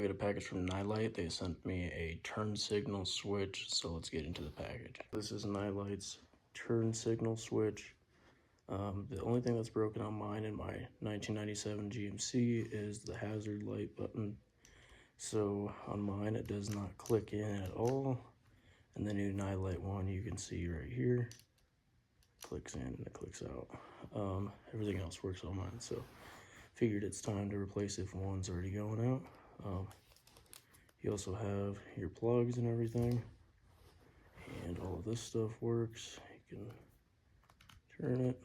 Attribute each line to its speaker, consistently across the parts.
Speaker 1: get a package from NILIGHT. They sent me a turn signal switch, so let's get into the package. This is NILIGHT's turn signal switch. The only thing that's broken on mine in my 1997 GMC is the hazard light button. So on mine it does not click in at all. And the new NILIGHT one you can see right here. Clicks in and it clicks out. Everything else works on mine, so figured it's time to replace it if one's already going out. You also have your plugs and everything, and all of this stuff works. You can turn it.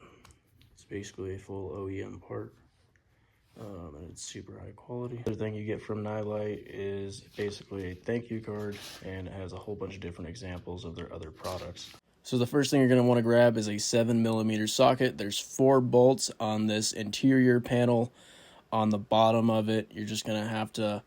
Speaker 1: It's basically a full OEM part, and it's super high quality. The other thing you get from NILIGHT is basically a thank you card, and it has a whole bunch of different examples of their other products. So the first thing you're going to want to grab is a 7mm socket. There's 4 bolts on this interior panel. On the bottom of it, you're just going to have to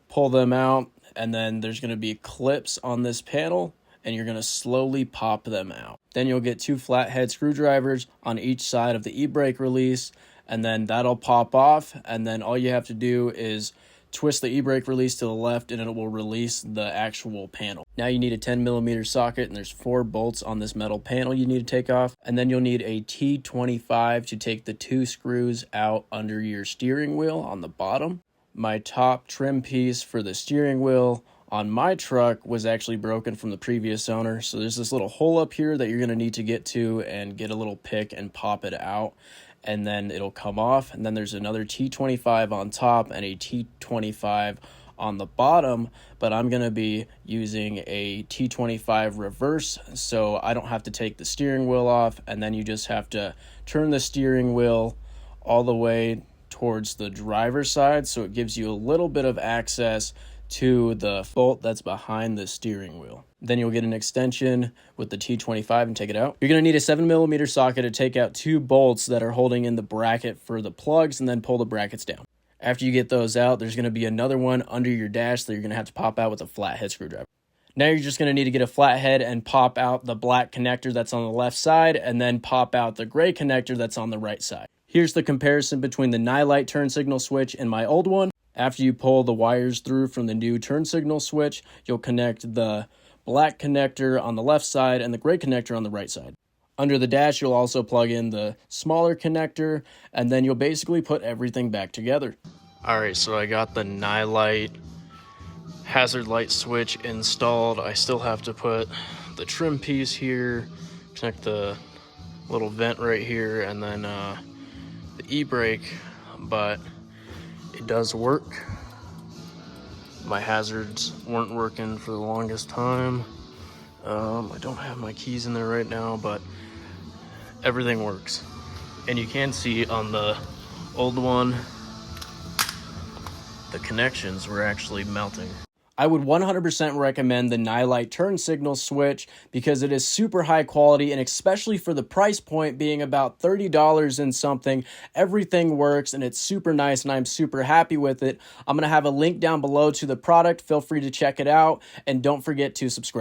Speaker 1: pull them out, and then there's going to be clips on this panel, and you're going to slowly pop them out. Then you'll get 2 flathead screwdrivers on each side of the e-brake release, and then that'll pop off, and then all you have to do is twist the e-brake release to the left and it will release the actual panel. Now you need a 10mm socket, and there's 4 bolts on this metal panel you need to take off. And then you'll need a T25 to take the 2 screws out under your steering wheel on the bottom. My top trim piece for the steering wheel on my truck was actually broken from the previous owner. So there's this little hole up here that you're going to need to get to and get a little pick and pop it out, and then it'll come off. And then there's another T25 on top and a T25 on the bottom, but I'm going to be using a T25 reverse, so I don't have to take the steering wheel off, and then you just have to turn the steering wheel all the way towards the driver's side, so it gives you a little bit of access to the bolt that's behind the steering wheel. Then you'll get an extension with the T25 and take it out. You're going to need a 7mm socket to take out 2 bolts that are holding in the bracket for the plugs, and then pull the brackets down. After you get those out, there's going to be another one under your dash that you're going to have to pop out with a flathead screwdriver. Now you're just going to need to get a flathead and pop out the black connector that's on the left side, and then pop out the gray connector that's on the right side. Here's the comparison between the NILIGHT turn signal switch and my old one. After you pull the wires through from the new turn signal switch, you'll connect the black connector on the left side and the gray connector on the right side. Under the dash, you'll also plug in the smaller connector, and then you'll basically put everything back together. Alright, so I got the NILIGHT hazard light switch installed. I still have to put the trim piece here, connect the little vent right here, and then the e-brake, but it does work. My hazards weren't working for the longest time. I don't have my keys in there right now, but everything works. And you can see on the old one, the connections were actually melting. I would 100% recommend the NILIGHT turn signal switch because it is super high quality, and especially for the price point being about $30 and something, everything works and it's super nice and I'm super happy with it. I'm going to have a link down below to the product. Feel free to check it out, and don't forget to subscribe.